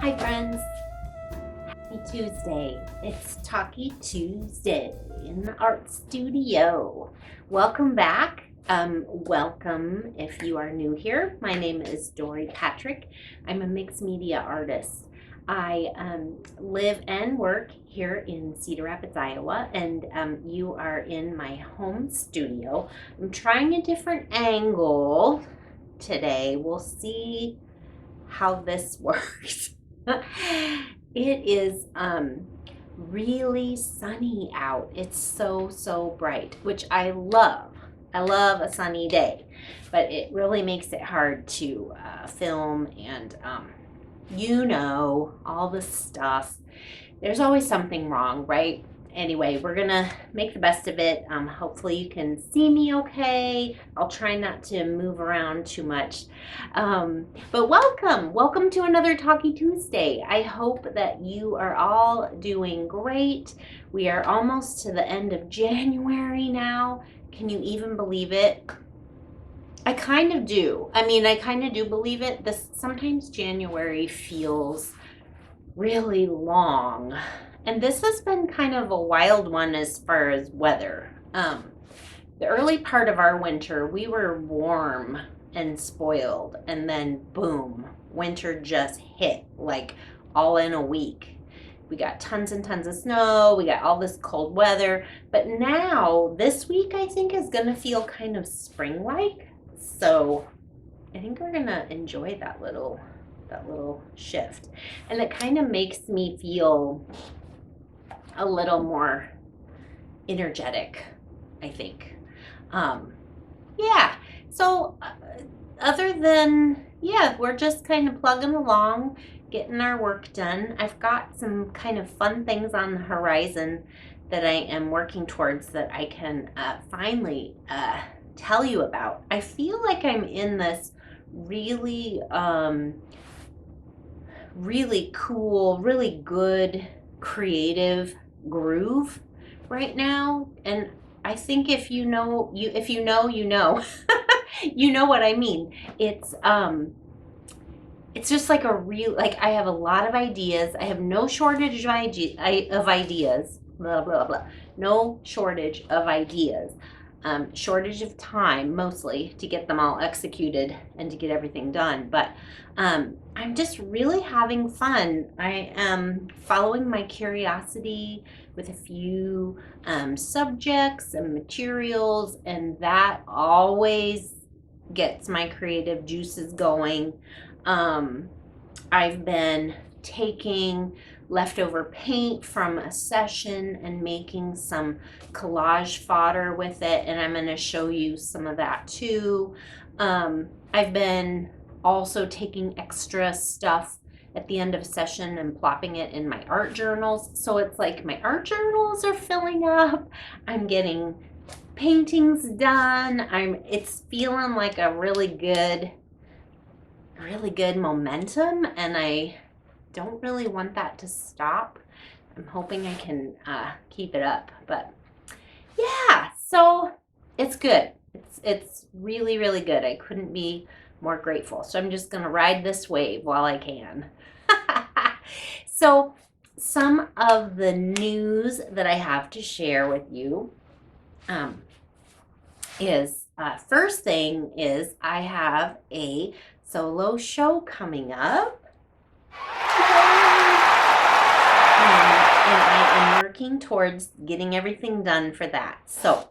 Hi friends, happy Tuesday. It's Talkie Tuesday in the art studio. Welcome back. Welcome if you are new here. My name is Dori Patrick. I'm a mixed media artist. I live and work here in Cedar Rapids, Iowa, and you are in my home studio. I'm trying a different angle today. We'll see how this works. It is really sunny out. It's so bright, which I love. I love a sunny day, but it really makes it hard to film and all the stuff. There's always something wrong, right? Anyway, we're gonna make the best of it. Hopefully you can see me okay. I'll try not to move around too much. But welcome to another Talkie Tuesday. I hope that you are all doing great. We are almost to the end of January now. Can you even believe it? I kind of do. I kind of do believe it. Sometimes January feels really long. And this has been kind of a wild one as far as weather. The early part of our winter, we were warm and spoiled, and then boom, winter just hit like all in a week. We got tons and tons of snow, we got all this cold weather, but now this week I think is gonna feel kind of spring-like. So I think we're gonna enjoy that little shift. And it kind of makes me feel a little more energetic, I think. Yeah. So other than, yeah, we're just kind of plugging along, getting our work done. I've got some kind of fun things on the horizon that I am working towards that I can finally tell you about. I feel like I'm in this really really cool, really good creative groove right now. And I think if you know, you know, you know what I mean. It's just like a real, like I have a lot of ideas. I have no shortage of ideas, blah, blah, blah. No shortage of ideas. Shortage of time mostly to get them all executed and to get everything done. But I'm just really having fun. I am following my curiosity with a few subjects and materials, and that always gets my creative juices going. I've been taking leftover paint from a session and making some collage fodder with it, and I'm going to show you some of that too. I've been also taking extra stuff at the end of a session and plopping it in my art journals. So it's like my art journals are filling up. I'm getting paintings done. It's feeling like a really good momentum, and I don't really want that to stop. I'm hoping I can keep it up, but yeah, so it's good. It's really good. I couldn't be more grateful. So I'm just gonna ride this wave while I can. So some of the news that I have to share with you is first thing is I have a solo show coming up. And I am working towards getting everything done for that. So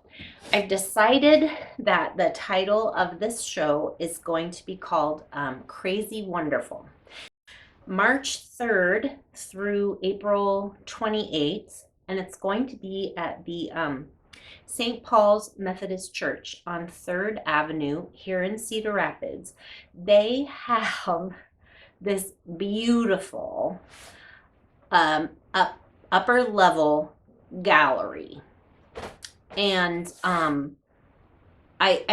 I've decided that the title of this show is going to be called Crazy Wonderful. March 3rd through April 28th, and it's going to be at the St. Paul's Methodist Church on 3rd Avenue here in Cedar Rapids. They have this beautiful upper level gallery. And I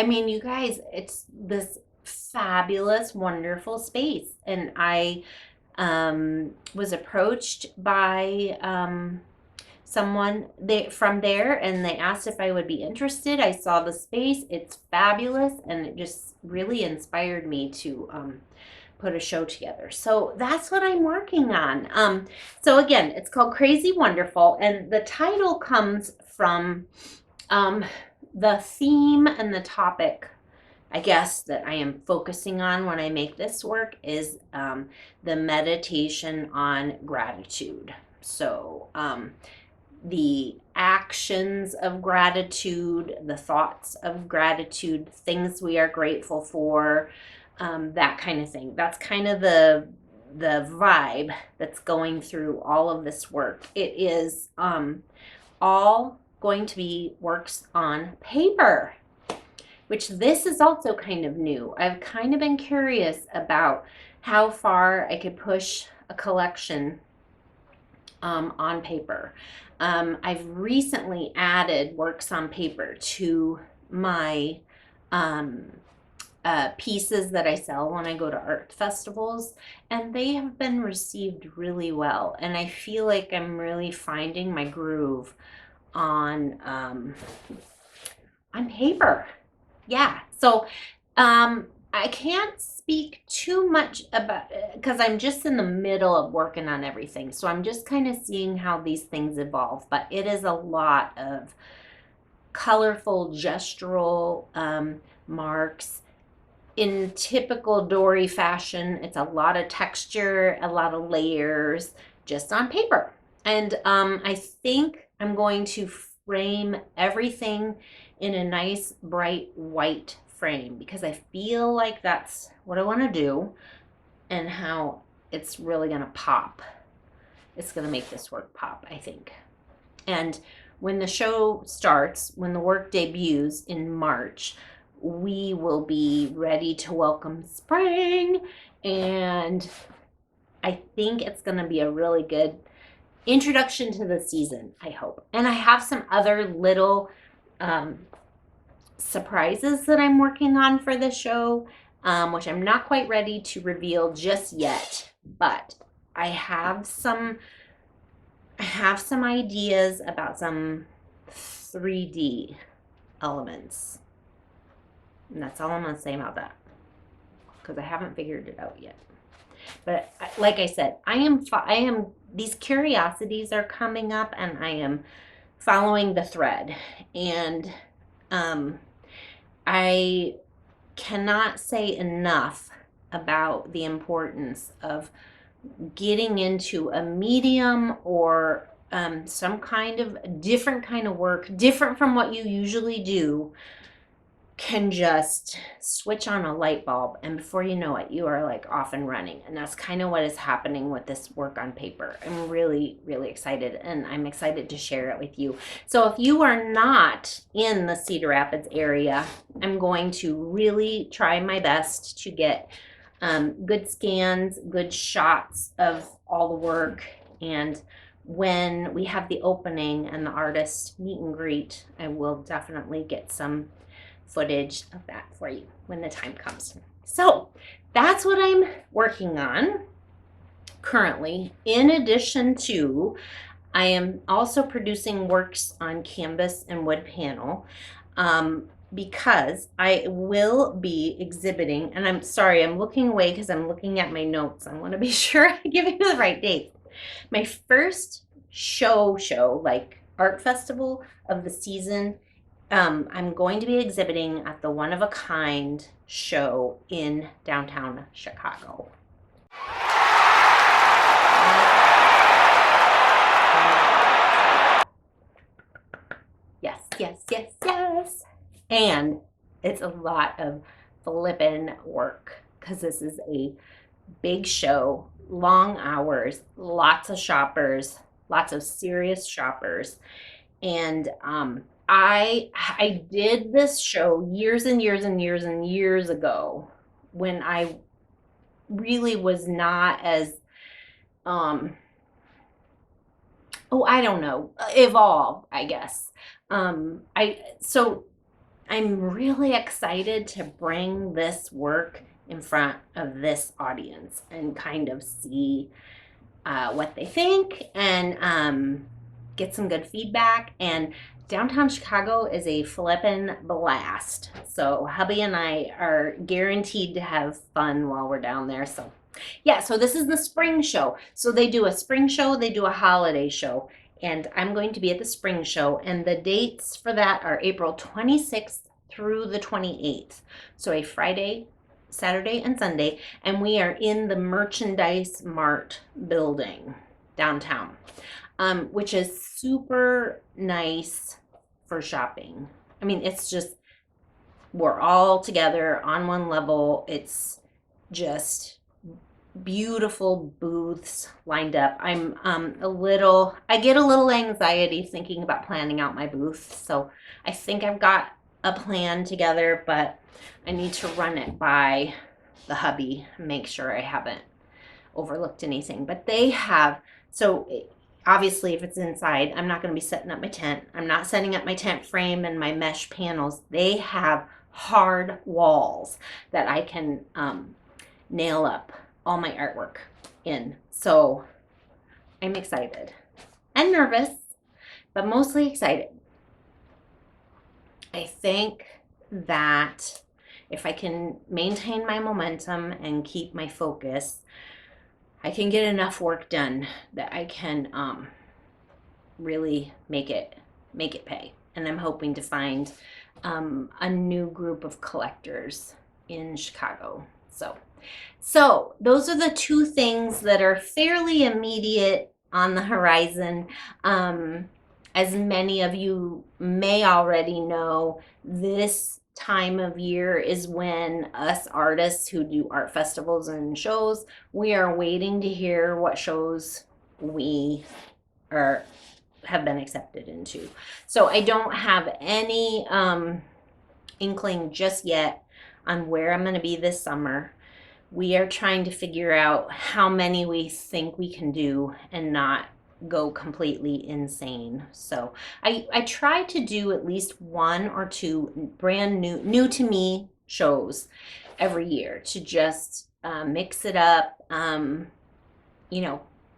mean, you guys, it's this fabulous, wonderful space. And I was approached by someone from there, and they asked if I would be interested. I saw the space. It's fabulous, and it just really inspired me to put a show together. So that's what I'm working on. So again, it's called Crazy Wonderful, and the title comes from the theme and the topic, I guess, that I am focusing on when I make this work is the meditation on gratitude. So the actions of gratitude, the thoughts of gratitude, things we are grateful for, that kind of thing. That's kind of the vibe that's going through all of this work. It is all going to be works on paper, which this is also kind of new. I've kind of been curious about how far I could push a collection on paper. I've recently added works on paper to my pieces that I sell when I go to art festivals, and they have been received really well. And I feel like I'm really finding my groove on paper. Yeah. So I can't speak too much about it because I'm just in the middle of working on everything. So I'm just kind of seeing how these things evolve. But it is a lot of colorful gestural marks. In typical Dori fashion, it's a lot of texture, a lot of layers just on paper. And I think I'm going to frame everything in a nice bright white frame because I feel like that's what I want to do and how it's really going to pop. It's going to make this work pop, I think. And when the show starts, when the work debuts in March, we will be ready to welcome spring, and I think it's going to be a really good introduction to the season, I hope. And I have some other little surprises that I'm working on for the show, which I'm not quite ready to reveal just yet, but I have some ideas about some 3D elements. And that's all I'm going to say about that because I haven't figured it out yet. But like I said, I am these curiosities are coming up and I am following the thread, and I cannot say enough about the importance of getting into a medium or some kind of different kind of work, different from what you usually do, can just switch on a light bulb, and before you know it, you are like off and running. And that's kind of what is happening with this work on paper. I'm really, really excited, and I'm excited to share it with you. So if you are not in the Cedar Rapids area, I'm going to really try my best to get good scans, good shots of all the work. And when we have the opening and the artist meet and greet, I will definitely get some footage of that for you when the time comes. So that's what I'm working on currently. In addition to, I am also producing works on canvas and wood panel because I will be exhibiting, and I'm sorry, I'm looking away because I'm looking at my notes. I want to be sure I give you the right date. My first show, like art festival of the season, I'm going to be exhibiting at the One of a Kind show in downtown Chicago. Yes, yes, yes, yes. And it's a lot of flippin' work because this is a big show, long hours, lots of shoppers, lots of serious shoppers. And I did this show years and years and years and years ago when I really was not as I don't know, evolved, I guess. So I'm really excited to bring this work in front of this audience and kind of see what they think and get some good feedback. And downtown Chicago is a flippin' blast. So hubby and I are guaranteed to have fun while we're down there. So yeah, so this is the spring show. So they do a spring show, they do a holiday show, and I'm going to be at the spring show, and the dates for that are April 26th through the 28th. So a Friday, Saturday, and Sunday, and we are in the Merchandise Mart building downtown, which is super nice for shopping. I mean, it's just, we're all together on one level. It's just beautiful booths lined up. I'm I get a little anxiety thinking about planning out my booth. So I think I've got a plan together, but I need to run it by the hubby and make sure I haven't overlooked anything. But they have, so obviously if it's inside, I'm not going to be setting up my tent. I'm not setting up my tent frame and my mesh panels. They have hard walls that I can nail up all my artwork in. So I'm excited and nervous, but mostly excited. I think that if I can maintain my momentum and keep my focus, I can get enough work done that I can really make it pay. And I'm hoping to find a new group of collectors in Chicago. So those are the two things that are fairly immediate on the horizon. As many of you may already know, this time of year is when us artists who do art festivals and shows, we are waiting to hear what shows we have been accepted into. So I don't have any inkling just yet on where I'm going to be this summer. We are trying to figure out how many we think we can do and not go completely insane. So I try to do at least one or two brand new to me shows every year to just mix it up,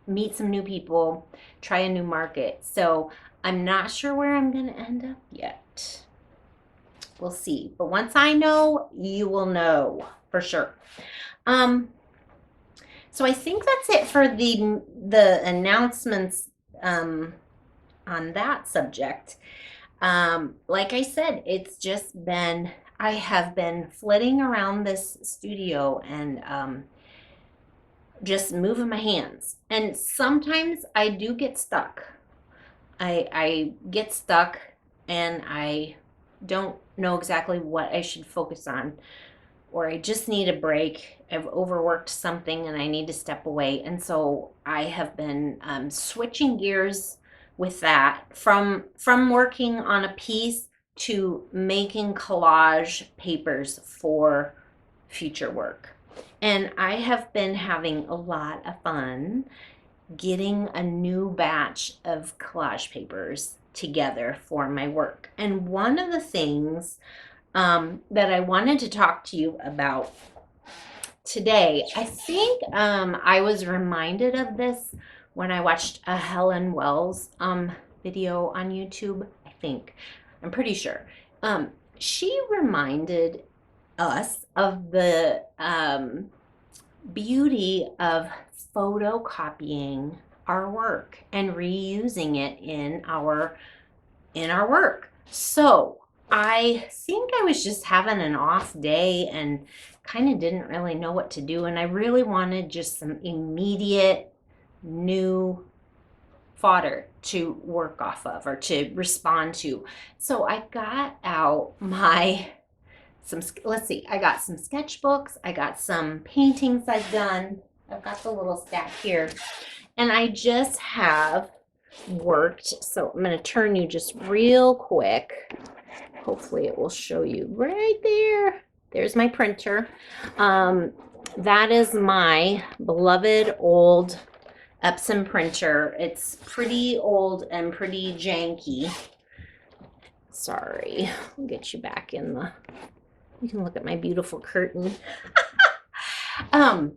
meet some new people, try a new market. So I'm not sure where I'm going to end up yet. We'll see. But once I know, you will know for sure. So I think that's it for the announcements on that subject. Like I said, it's just been, I have been flitting around this studio and just moving my hands. And sometimes I do get stuck. I get stuck and I don't know exactly what I should focus on, or I just need a break. I've overworked something and I need to step away. And so I have been switching gears with that from working on a piece to making collage papers for future work. And I have been having a lot of fun getting a new batch of collage papers together for my work. And one of the things that I wanted to talk to you about today, I think I was reminded of this when I watched a Helen Wells video on YouTube. I'm pretty sure. She reminded us of the beauty of photocopying our work and reusing it in our work. So I think I was just having an off day and kind of didn't really know what to do, and I really wanted just some immediate new fodder to work off of or to respond to. So I got out I got some sketchbooks, I got some paintings I've done. I've got the little stack here, and I just have worked. So I'm going to turn you just real quick. Hopefully it will show you right there. There's my printer. That is my beloved old Epson printer. It's pretty old and pretty janky. Sorry, I'll get you back in you can look at my beautiful curtain. That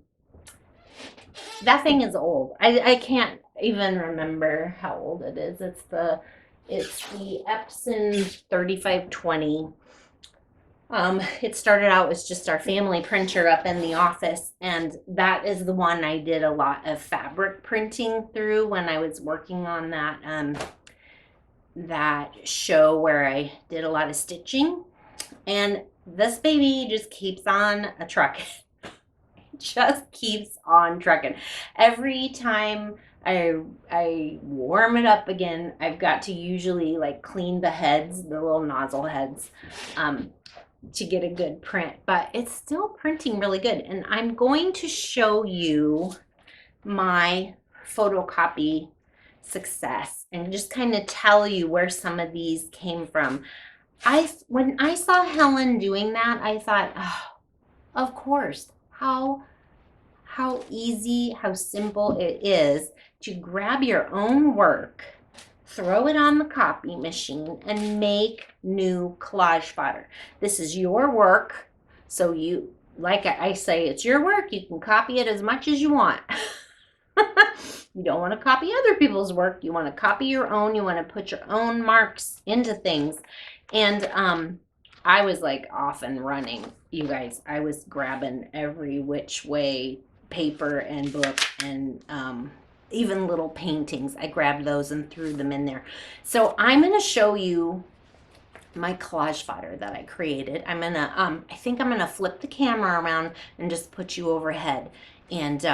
thing is old. I can't even remember how old it is. It's the It's the Epson 3520. It started out as just our family printer up in the office, and that is the one I did a lot of fabric printing through when I was working on that show where I did a lot of stitching. And this baby just keeps on a truck. Just keeps on trucking. Every time I warm it up again, I've got to usually like clean the heads, the little nozzle heads, to get a good print, but it's still printing really good. And I'm going to show you my photocopy success and just kind of tell you where some of these came from. When I saw Helen doing that, I thought, oh, of course, how easy, how simple it is to grab your own work, throw it on the copy machine, and make new collage fodder. This is your work, so you, like I say, it's your work. You can copy it as much as you want. You don't want to copy other people's work. You want to copy your own. You want to put your own marks into things. And I was like off and running, you guys. I was grabbing every which way paper and book and even little paintings. I grabbed those and threw them in there. So I'm going to show you my collage fodder that I created. I'm going to, I think I'm going to flip the camera around and just put you overhead. And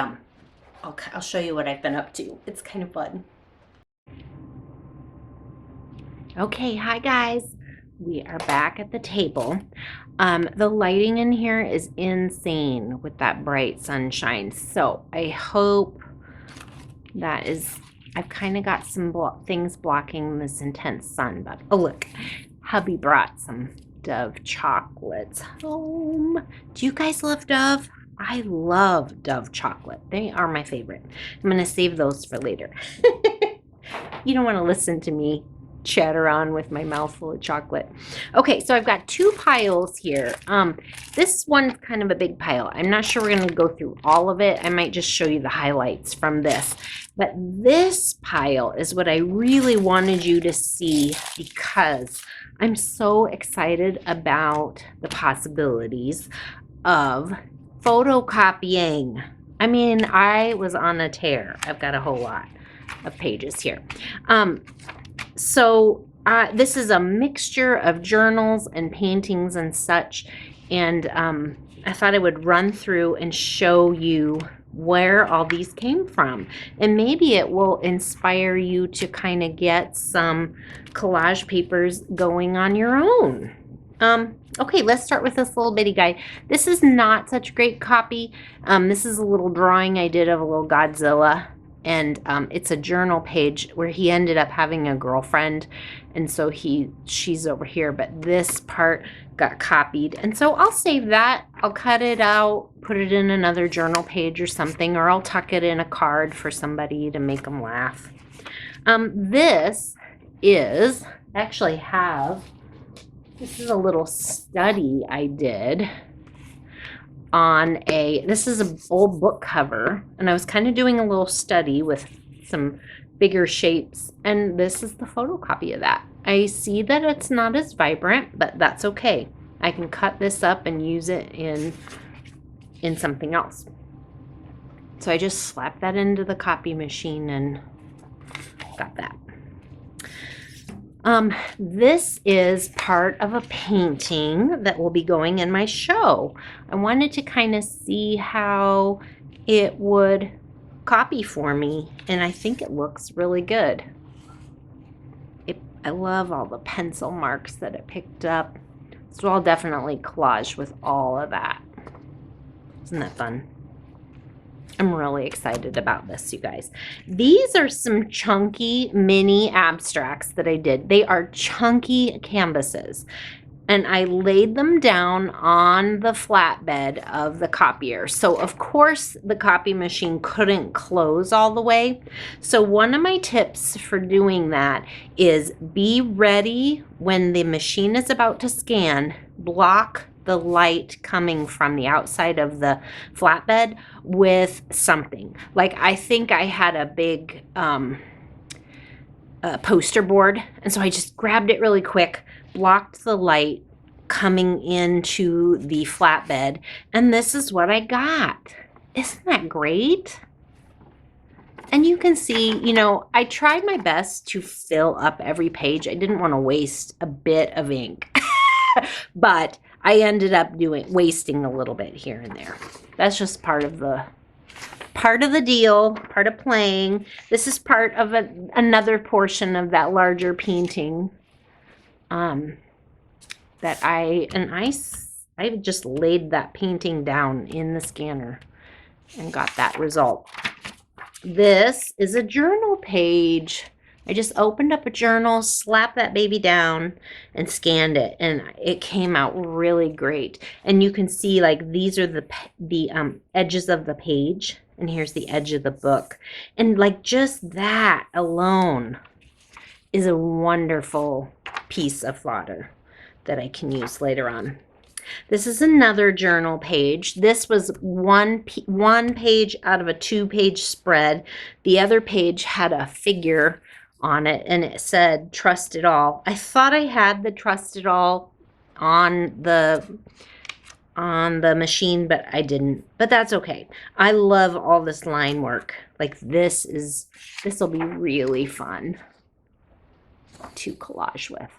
I'll show you what I've been up to. It's kind of fun. Okay, hi guys. We are back at the table. The lighting in here is insane with that bright sunshine. So I hope that is, I've kind of got some things blocking this intense sun, but oh look, hubby brought some Dove chocolates home. Do you guys love Dove? I love Dove chocolate. They are my favorite. I'm going to save those for later. You don't want to listen to me chatter on with my mouth full of chocolate. Okay, so I've got two piles here. This one's kind of a big pile. I'm not sure we're going to go through all of it. I might just show you the highlights from this. But this pile is what I really wanted you to see because I'm so excited about the possibilities of photocopying. I mean, I was on a tear. I've got a whole lot of pages here. So this is a mixture of journals and paintings and such, and I thought I would run through and show you where all these came from, and maybe it will inspire you to kind of get some collage papers going on your own. Okay, let's start with this little bitty guy. This is not such great copy. This is a little drawing I did of a little Godzilla. And it's a journal page where he ended up having a girlfriend, and so she's over here, but this part got copied, and so I'll save that. I'll cut it out, put it in another journal page or something, or I'll tuck it in a card for somebody to make them laugh. This is this is a little study I did on this is an old book cover, and I was kind of doing a little study with some bigger shapes, and this is the photocopy of that. I see that it's not as vibrant, but that's okay. I can cut this up and use it in something else. So I just slapped that into the copy machine and got that. This is part of a painting that will be going in my show. I wanted to kind of see how it would copy for me, and I think it looks really good. I love all the pencil marks that it picked up. So I'll definitely collage with all of that. Isn't that fun? I'm really excited about this, you guys. These are some chunky mini abstracts that I did. They are chunky canvases, and I laid them down on the flatbed of the copier. So of course the copy machine couldn't close all the way. So one of my tips for doing that is be ready when the machine is about to scan. Block the light coming from the outside of the flatbed with something. Like I think I had a big poster board. And so I just grabbed it really quick, blocked the light coming into the flatbed, and this is what I got. Isn't that great? And you can see, you know, I tried my best to fill up every page. I didn't want to waste a bit of ink, but I ended up wasting a little bit here and there. That's just part of the deal, part of playing. This is part of another portion of that larger painting that I just laid that painting down in the scanner and got that result. This is a journal page. I just opened up a journal, slapped that baby down, and scanned it, and it came out really great. And you can see, like, these are the edges of the page, and here's the edge of the book. And, like, just that alone is a wonderful piece of fodder that I can use later on. This is another journal page. This was one page out of a 2-page spread. The other page had a figure on it, and it said "Trust It All." I thought I had the "Trust It All" on the machine, but I didn't. But that's okay. I love all this line work. Like, this will be really fun to collage with.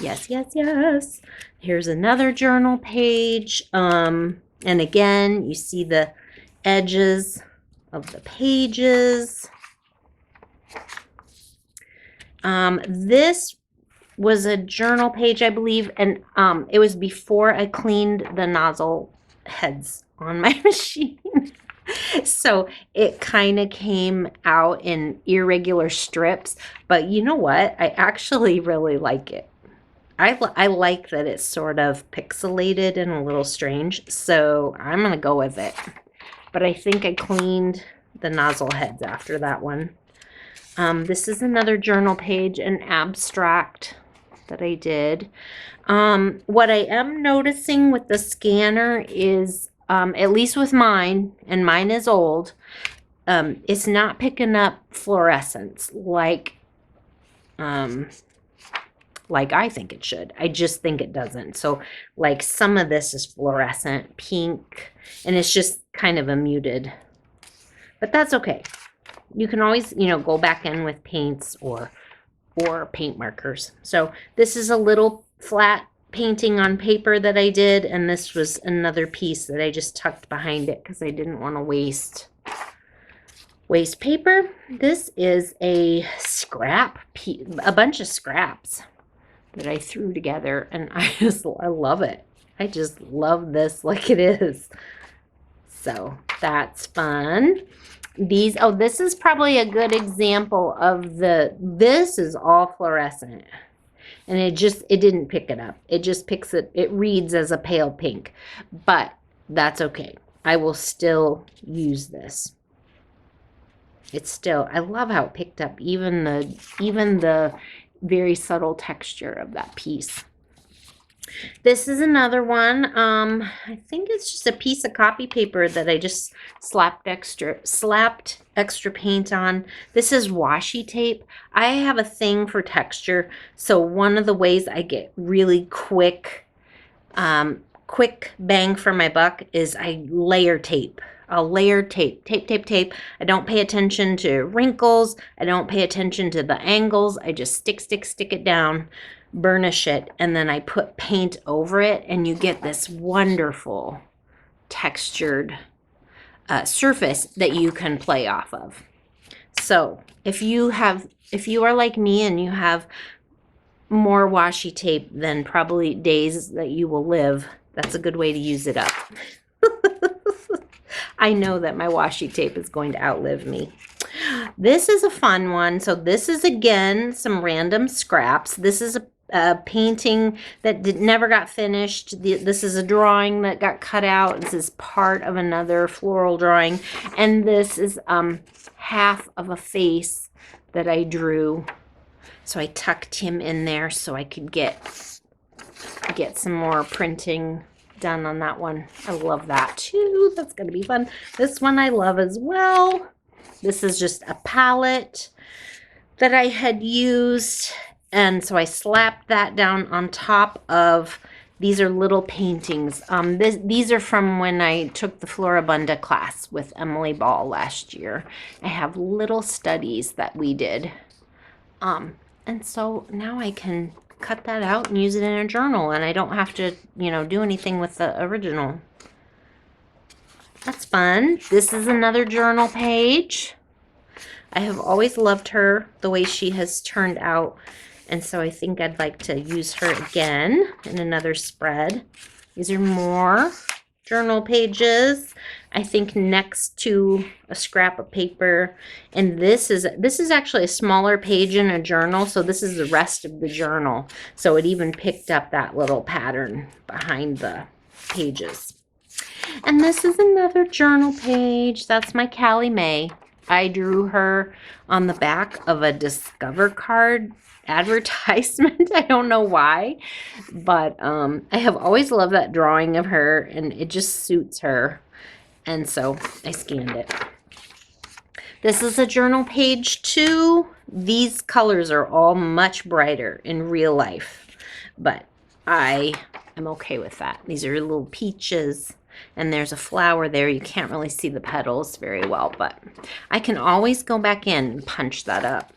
Yes, yes, yes. Here's another journal page. And again, you see the edges of the pages. This was a journal page, I believe, and it was before I cleaned the nozzle heads on my machine. So it kind of came out in irregular strips, but you know what? I actually really like it. I like that it's sort of pixelated and a little strange, so I'm going to go with it. But I think I cleaned the nozzle heads after that one. This is another journal page, an abstract that I did. What I am noticing with the scanner is, at least with mine, and mine is old, it's not picking up fluorescence like I think it should. I just think it doesn't. So, like, some of this is fluorescent pink, and it's just kind of a muted. But that's okay. You can always, you know, go back in with paints or paint markers. So this is a little flat painting on paper that I did, and this was another piece that I just tucked behind it because I didn't want to waste paper. This is a bunch of scraps that I threw together, and I love it. I just love this like it is. So that's fun. This is probably a good example of this is all fluorescent, and it didn't pick it up. It just picks it, it reads as a pale pink, but that's okay. I will still use this. I love how it picked up even the very subtle texture of that piece. This is another one. I think it's just a piece of copy paper that I just slapped extra paint on. This is washi tape. I have a thing for texture, so one of the ways I get really quick bang for my buck is I layer tape. I'll layer tape. I don't pay attention to wrinkles. I don't pay attention to the angles. I just stick it down, burnish it, and then I put paint over it, and you get this wonderful textured surface that you can play off of. So if you are like me and you have more washi tape than probably days that you will live, that's a good way to use it up. I know that my washi tape is going to outlive me. This is a fun one. So this is, again, some random scraps. This is a painting that never got finished. This is a drawing that got cut out. This is part of another floral drawing. And this is half of a face that I drew. So I tucked him in there so I could get some more printing done on that one. I love that too. That's going to be fun. This one I love as well. This is just a palette that I had used, and so I slapped that down on top of, these are little paintings. These are from when I took the Floribunda class with Emily Ball last year. I have little studies that we did. And so now I can cut that out and use it in a journal, and I don't have to, you know, do anything with the original. That's fun. This is another journal page. I have always loved her, the way she has turned out, and so I think I'd like to use her again in another spread. These are more journal pages, I think, next to a scrap of paper. And this is actually a smaller page in a journal, so this is the rest of the journal. So it even picked up that little pattern behind the pages. And this is another journal page. That's my Callie Mae. I drew her on the back of a Discover card advertisement. I don't know why, but I have always loved that drawing of her, and it just suits her, and so I scanned it. This is a journal page too. These colors are all much brighter in real life, but I am okay with that. These are little peaches, and there's a flower there. You can't really see the petals very well, but I can always go back in and punch that up.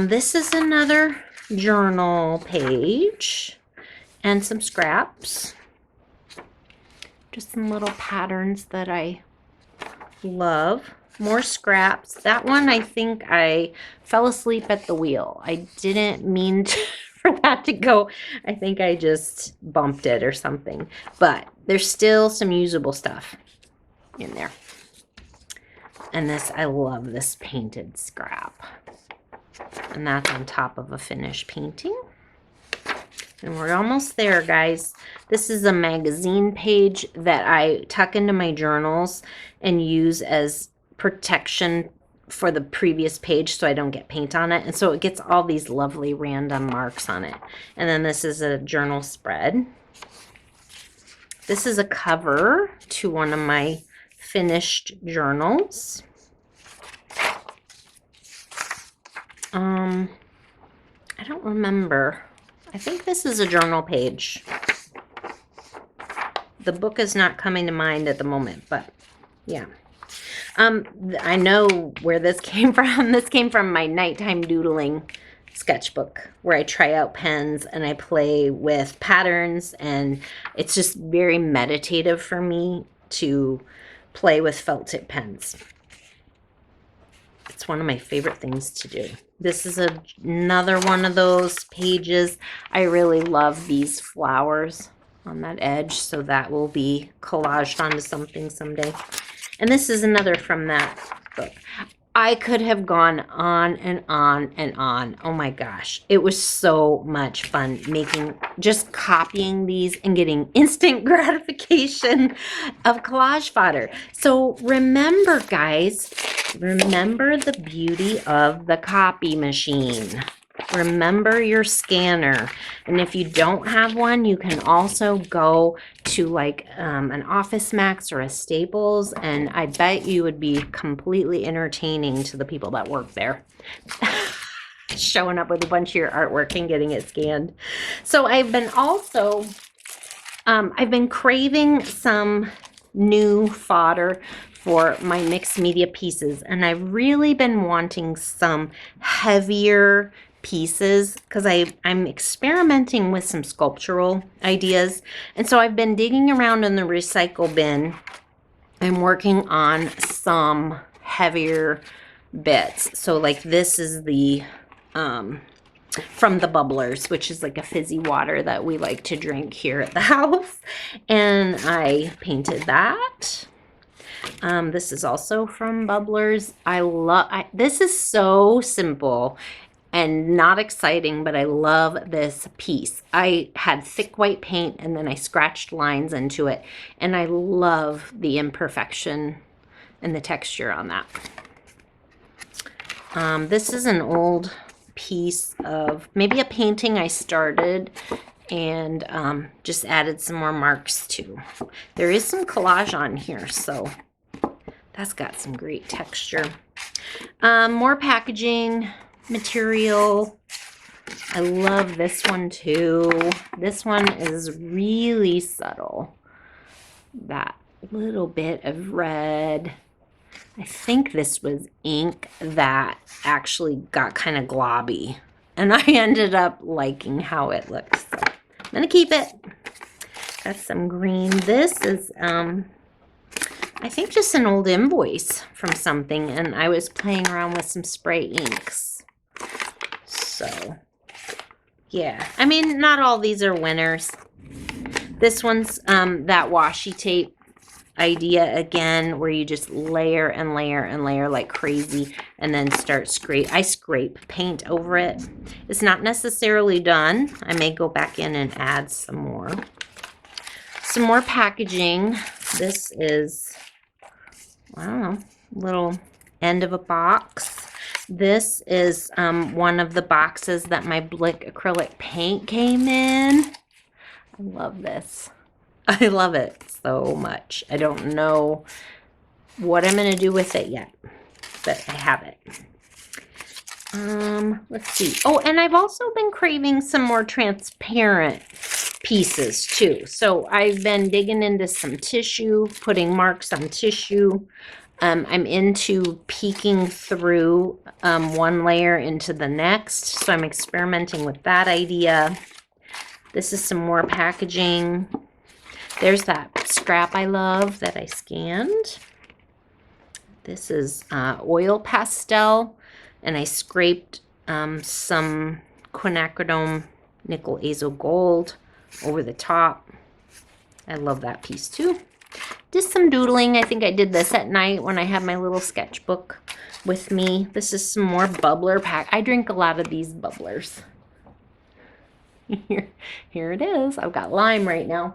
This is another journal page and some scraps. Just some little patterns that I love. More scraps. That one, I think I fell asleep at the wheel. I didn't mean for that to go. I think I just bumped it or something. But there's still some usable stuff in there. And this, I love this painted scrap. And that's on top of a finished painting. And we're almost there, guys. This is a magazine page that I tuck into my journals and use as protection for the previous page so I don't get paint on it. And so it gets all these lovely random marks on it. And then this is a journal spread. This is a cover to one of my finished journals. I don't remember. I think this is a journal page. The book is not coming to mind at the moment, but yeah. I know where this came from. This came from my nighttime doodling sketchbook, where I try out pens and I play with patterns, and it's just very meditative for me to play with felt tip pens. It's one of my favorite things to do. This is another one of those pages. I really love these flowers on that edge, so that will be collaged onto something someday. And this is another from that book. I could have gone on and on and on. Oh my gosh. It was so much fun just copying these and getting instant gratification of collage fodder. So remember, guys, remember the beauty of the copy machine. Remember your scanner. And if you don't have one, you can also go to like an Office Max or a Staples, and I bet you would be completely entertaining to the people that work there. Showing up with a bunch of your artwork and getting it scanned. So I've been craving some new fodder for my mixed media pieces, and I've really been wanting some heavier pieces because I'm experimenting with some sculptural ideas. And so I've been digging around in the recycle bin and working on some heavier bits. So like this is the from the Bubblers, which is like a fizzy water that we like to drink here at the house, and I painted that. This is also from Bubblers. This is so simple and not exciting, but I love this piece. I had thick white paint and then I scratched lines into it, and I love the imperfection and the texture on that. This is an old piece of maybe a painting I started and just added some more marks to. There is some collage on here, so That's got some great texture. More packaging material. I love this one too. This one is really subtle. That little bit of red. I think this was ink that actually got kind of globby. And I ended up liking how it looks. So I'm going to keep it. Got some green. This is, I think, just an old invoice from something. And I was playing around with some spray inks. So, yeah. I mean, not all these are winners. This one's that washi tape idea again, where you just layer and layer and layer like crazy and then start I scrape paint over it. It's not necessarily done. I may go back in and add some more. Some more packaging. This is, I don't know, little end of a box. This is one of the boxes that my Blick acrylic paint came in. I love this. I love it so much. I don't know what I'm going to do with it yet, but I have it. Let's see. Oh, and I've also been craving some more transparent pieces too. So I've been digging into some tissue, putting marks on tissue. I'm into peeking through one layer into the next. So I'm experimenting with that idea. This is some more packaging. There's that scrap I love that I scanned. This is oil pastel, and I scraped some quinacridone nickel azo gold over the top. I love that piece too. Just some doodling. I think I did this at night when I had my little sketchbook with me. This is some more bubbler pack. I drink a lot of these bubblers. Here it is. I've got lime right now.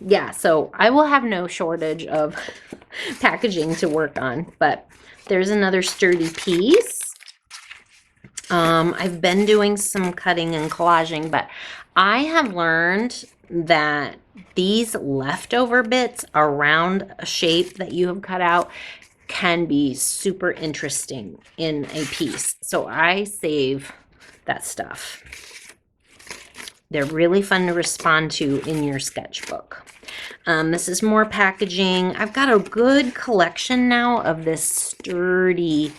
Yeah, so I will have no shortage of packaging to work on, but there's another sturdy piece. I've been doing some cutting and collaging, but I have learned that these leftover bits around a shape that you have cut out can be super interesting in a piece. So I save that stuff. They're really fun to respond to in your sketchbook. This is more packaging. I've got a good collection now of this sturdy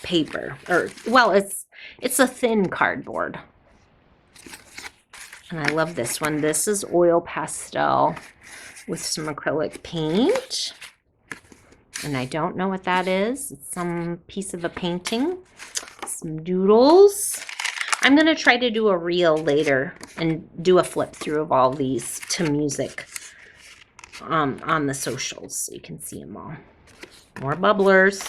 paper. Or, well, it's a thin cardboard. And I love this one. This is oil pastel with some acrylic paint. And I don't know what that is. It's some piece of a painting. Some doodles. I'm going to try to do a reel later and do a flip through of all these to music on the socials so you can see them all. More bubblers.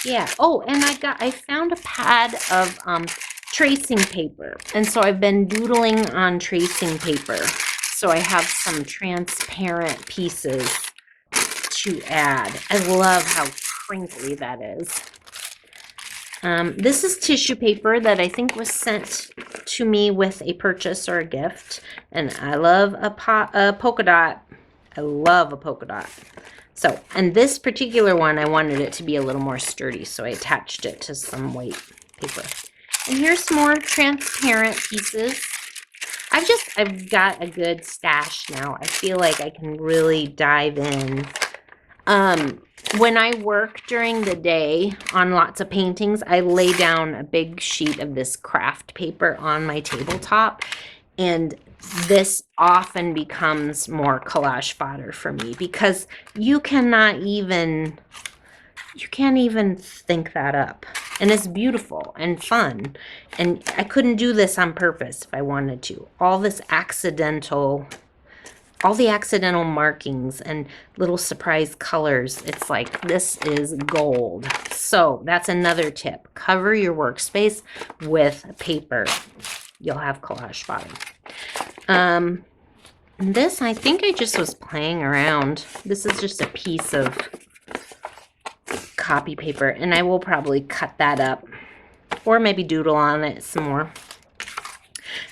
Yeah. Oh, and I found a pad of tracing paper. And so I've been doodling on tracing paper. So I have some transparent pieces to add. I love how crinkly that is. This is tissue paper that I think was sent to me with a purchase or a gift. And I love a polka dot. I love a polka dot. So, and this particular one, I wanted it to be a little more sturdy, so I attached it to some white paper. And here's some more transparent pieces. I've got a good stash now. I feel like I can really dive in. When I work during the day on lots of paintings, I lay down a big sheet of this craft paper on my tabletop, and this often becomes more collage fodder for me because you can't even think that up. And it's beautiful and fun. And I couldn't do this on purpose if I wanted to. All the accidental markings and little surprise colors. It's like, this is gold. So that's another tip. Cover your workspace with paper. You'll have collage fodder. This, I think I just was playing around. This is just a piece of copy paper, and I will probably cut that up or maybe doodle on it some more.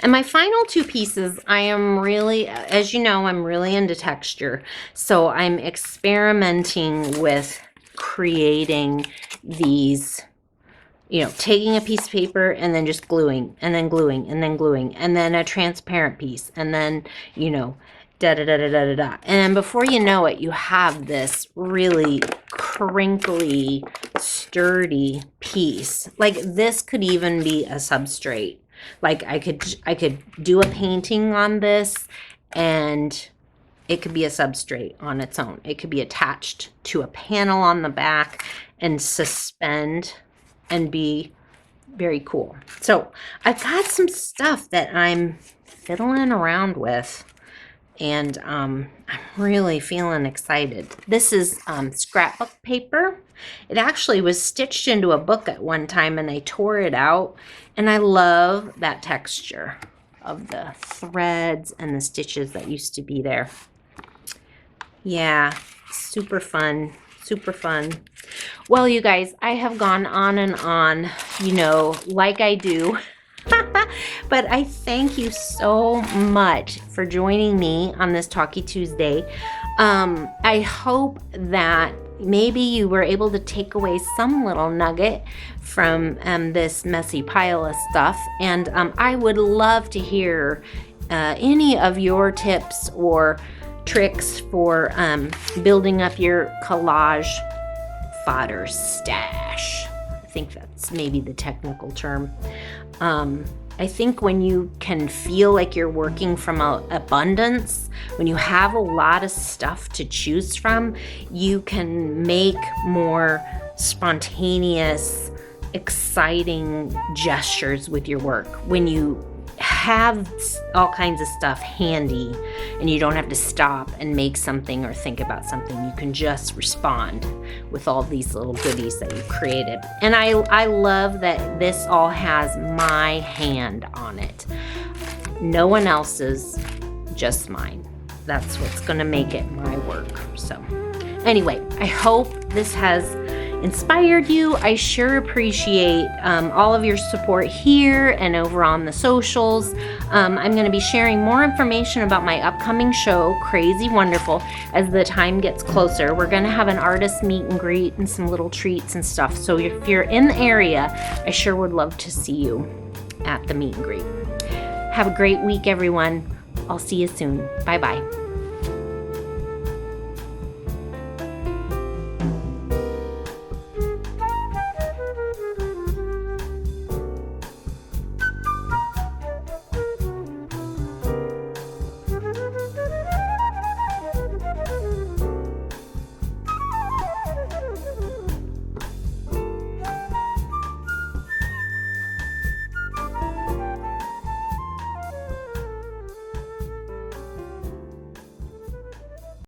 And my final two pieces, I am really, as you know, I'm really into texture. So I'm experimenting with creating these, you know, taking a piece of paper and then just gluing and then gluing and then gluing and then a transparent piece and then, you know, da da da da da da da. And then before you know it, you have this really crinkly, sturdy piece. Like this could even be a substrate. Like I could do a painting on this and it could be a substrate on its own. It could be attached to a panel on the back and suspend and be very cool. So I've got some stuff that I'm fiddling around with, and I'm really feeling excited. This is scrapbook paper. It actually was stitched into a book at one time and I tore it out, and I love that texture of the threads and the stitches that used to be there. Yeah, super fun, super fun. Well, you guys, I have gone on and on, you know, like I do. But I thank you so much for joining me on this Talkie Tuesday. I hope that maybe you were able to take away some little nugget from this messy pile of stuff. And I would love to hear any of your tips or tricks for building up your collage fodder stash. I think that's maybe the technical term. I think when you can feel like you're working from abundance, when you have a lot of stuff to choose from, you can make more spontaneous, exciting gestures with your work. When you have all kinds of stuff handy and you don't have to stop and make something or think about something, you can just respond with all these little goodies that you've created. And I love that this all has my hand on it. No one else's, just mine. That's what's gonna make it my work. So anyway, I hope this has inspired you. I sure appreciate all of your support here and over on the socials. I'm going to be sharing more information about my upcoming show, Crazy Wonderful, as the time gets closer. We're going to have an artist meet and greet and some little treats and stuff. So if you're in the area, I sure would love to see you at the meet and greet. Have a great week, everyone. I'll see you soon. Bye-bye.